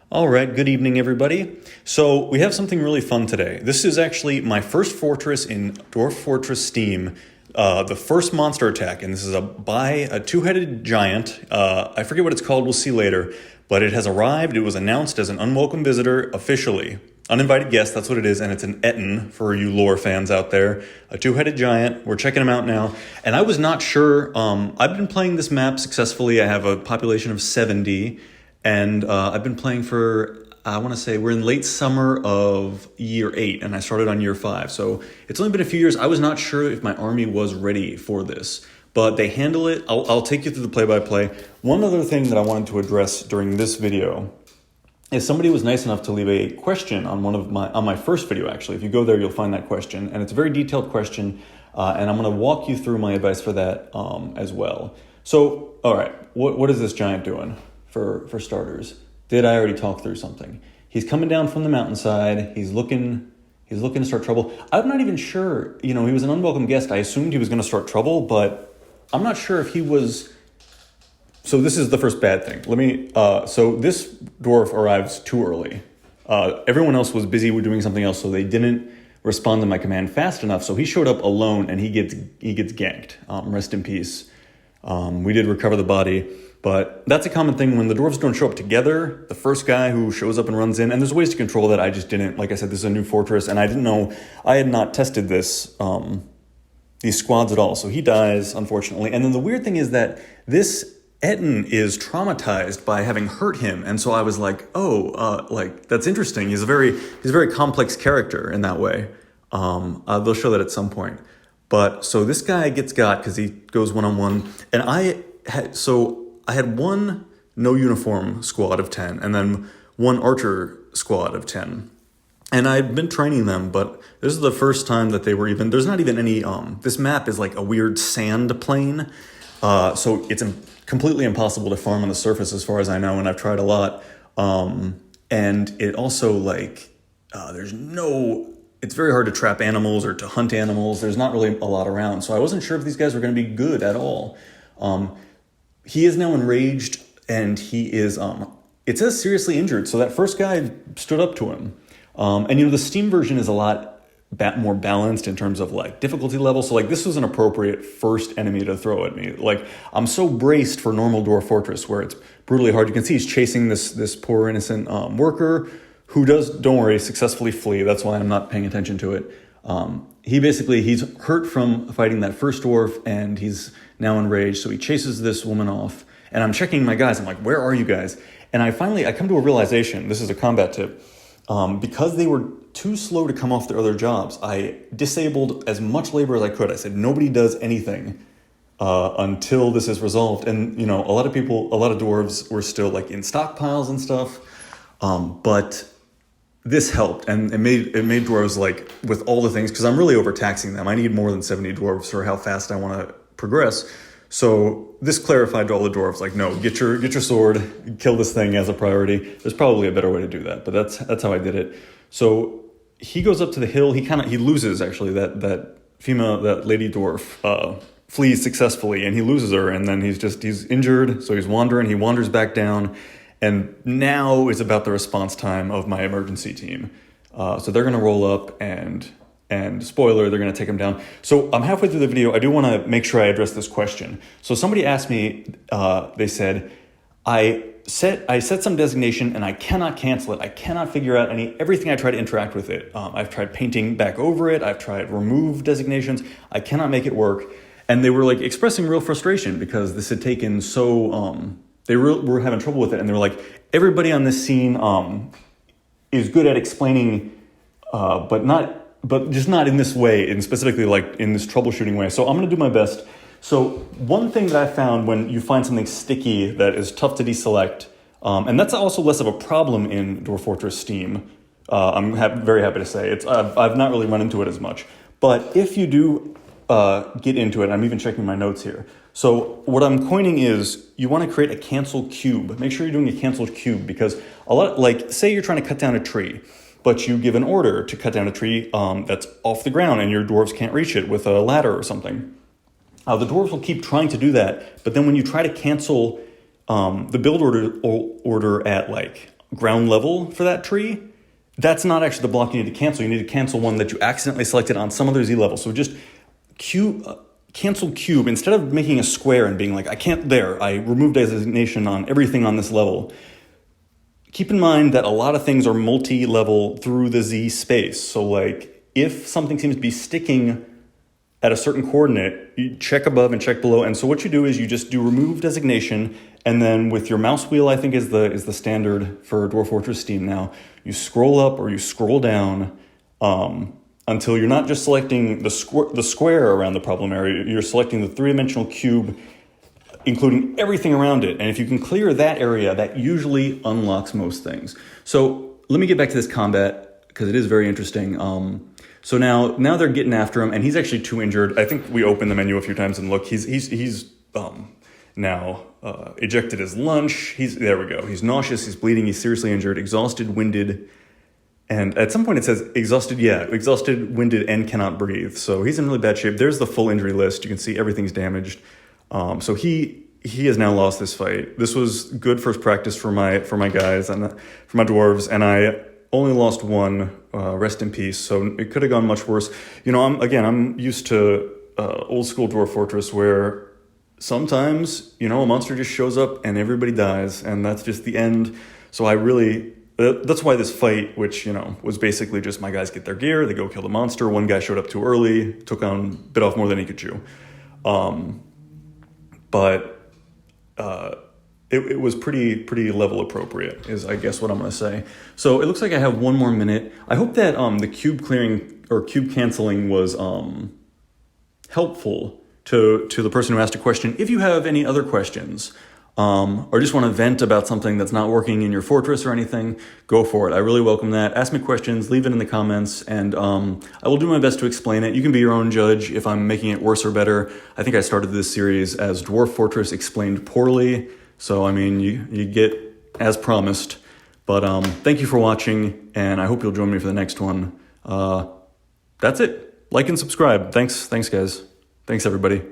All right, good evening, everybody. So we have something really fun today. This is actually my first fortress in Dwarf Fortress Steam, the first monster attack, and this is a two-headed giant. I forget what it's called, we'll see later, but it has arrived. It was announced as an unwelcome visitor officially. Uninvited guest, that's what it is, and it's an Etten for you lore fans out there. A two-headed giant. We're checking him out now. And I was not sure. I've been playing this map successfully. I have a population of 70. And I've been playing for, I want to say, we're in late summer of year 8, and I started on year 5. So it's only been a few years. I was not sure if my army was ready for this, but they handle it. I'll take you through the play-by-play. One other thing that I wanted to address during this video is somebody was nice enough to leave a question on on my first video, actually. If you go there, you'll find that question, and it's a very detailed question, and I'm going to walk you through my advice for that as well. So, all right, what is this giant doing? For starters, did I already talk through something? He's coming down from the mountainside. He's looking to start trouble. I'm not even sure, he was an unwelcome guest. I assumed he was going to start trouble, but I'm not sure if he was. So this is the first bad thing. So this dwarf arrives too early. Everyone else was busy with doing something else, so they didn't respond to my command fast enough. So he showed up alone, and he gets ganked. Rest in peace. We did recover the body. But that's a common thing when the dwarves don't show up together. The first guy who shows up and runs in, and there's ways to control that. I just didn't. Like I said, this is a new fortress, and I didn't know. I had not tested these squads at all. So he dies, unfortunately. And then the weird thing is that this Etten is traumatized by having hurt him, and so I was like, that's interesting. He's a very complex character in that way. They'll show that at some point. But so this guy gets got because he goes one-on-one, and I had one no uniform squad of 10 and then one archer squad of 10. And I'd been training them, but this is the first time that they were there's not even any, this map is like a weird sand plane. So it's completely impossible to farm on the surface as far as I know, and I've tried a lot. And it also it's very hard to trap animals or to hunt animals. There's not really a lot around. So I wasn't sure if these guys were going to be good at all. He is now enraged, and he is, it says seriously injured. So that first guy stood up to him. And the Steam version is a lot more balanced in terms of difficulty level. So this was an appropriate first enemy to throw at me. I'm so braced for normal Dwarf Fortress where it's brutally hard. You can see he's chasing this poor innocent worker who does, don't worry, successfully flee. That's why I'm not paying attention to it. He's hurt from fighting that first dwarf, and he's now enraged. So he chases this woman off, and I'm checking my guys. I'm like, where are you guys? And I come to a realization. This is a combat tip. Because they were too slow to come off their other jobs, I disabled as much labor as I could. I said, nobody does anything until this is resolved. And, a lot of dwarves were still in stockpiles and stuff. But this helped, and it made dwarves with all the things, because I'm really overtaxing them. I need more than 70 dwarves for how fast I want to progress. So this clarified to all the dwarves, no, get your sword, kill this thing as a priority. There's probably a better way to do that, but that's how I did it. So he goes up to the hill. He loses actually that lady dwarf flees successfully, and he loses her, and then he's injured, so he's wandering. He wanders back down. And now is about the response time of my emergency team. So they're going to roll up and spoiler, they're going to take him down. So I'm halfway through the video. I do want to make sure I address this question. So somebody asked me, they said, I set some designation and I cannot cancel it. I cannot figure out everything I try to interact with it. I've tried painting back over it. I've tried remove designations. I cannot make it work. And they were expressing real frustration because this had taken so, they were having trouble with it, and they were like, everybody on this scene is good at explaining, but just not in this way, and specifically in this troubleshooting way. So I'm going to do my best. So one thing that I found when you find something sticky that is tough to deselect, and that's also less of a problem in Dwarf Fortress Steam. I'm very happy to say I've not really run into it as much. But if you do get into it, I'm even checking my notes here. So what I'm coining is you want to create a cancel cube. Make sure you're doing a canceled cube, because say you're trying to cut down a tree, but you give an order to cut down a tree that's off the ground and your dwarves can't reach it with a ladder or something. The dwarves will keep trying to do that, but then when you try to cancel the build order at ground level for that tree, that's not actually the block you need to cancel. You need to cancel one that you accidentally selected on some other Z level. So just cancel cube. Instead of making a square and being like, I remove designation on everything on this level. Keep in mind that a lot of things are multi-level through the Z space. So like if something seems to be sticking at a certain coordinate, you check above and check below. And so what you do is you just do remove designation, and then with your mouse wheel, I think is the standard for Dwarf Fortress Steam now, you scroll up or you scroll down until you're not just selecting the square around the problem area, you're selecting the three-dimensional cube, including everything around it. And if you can clear that area, that usually unlocks most things. So let me get back to this combat, because it is very interesting. So now they're getting after him, and he's actually too injured. I think we opened the menu a few times and look, he's now ejected his lunch. There we go. He's nauseous, he's bleeding, he's seriously injured, exhausted, winded, and at some point it says exhausted, winded, and cannot breathe. So he's in really bad shape. There's the full injury list. You can see everything's damaged. So he has now lost this fight. This was good first practice for my guys and for my dwarves, and I only lost one. Rest in peace. So it could have gone much worse. You know, I'm used to old school Dwarf Fortress where sometimes, you know, a monster just shows up and everybody dies, and that's just the end. So that's why this fight, which, you know, was basically just my guys get their gear, they go kill the monster. One guy showed up too early, bit off more than he could chew. It was pretty level appropriate, is I guess what I'm going to say. So it looks like I have one more minute. I hope that the cube clearing or cube canceling was helpful to the person who asked a question. If you have any other questions or just want to vent about something that's not working in your fortress or anything, go for it. I really welcome that. Ask me questions, leave it in the comments, and I will do my best to explain it. You can be your own judge if I'm making it worse or better. I think I started this series as Dwarf Fortress Explained Poorly. So, I mean, you get as promised. But thank you for watching, and I hope you'll join me for the next one. That's it. Like and subscribe. Thanks, guys. Thanks, everybody.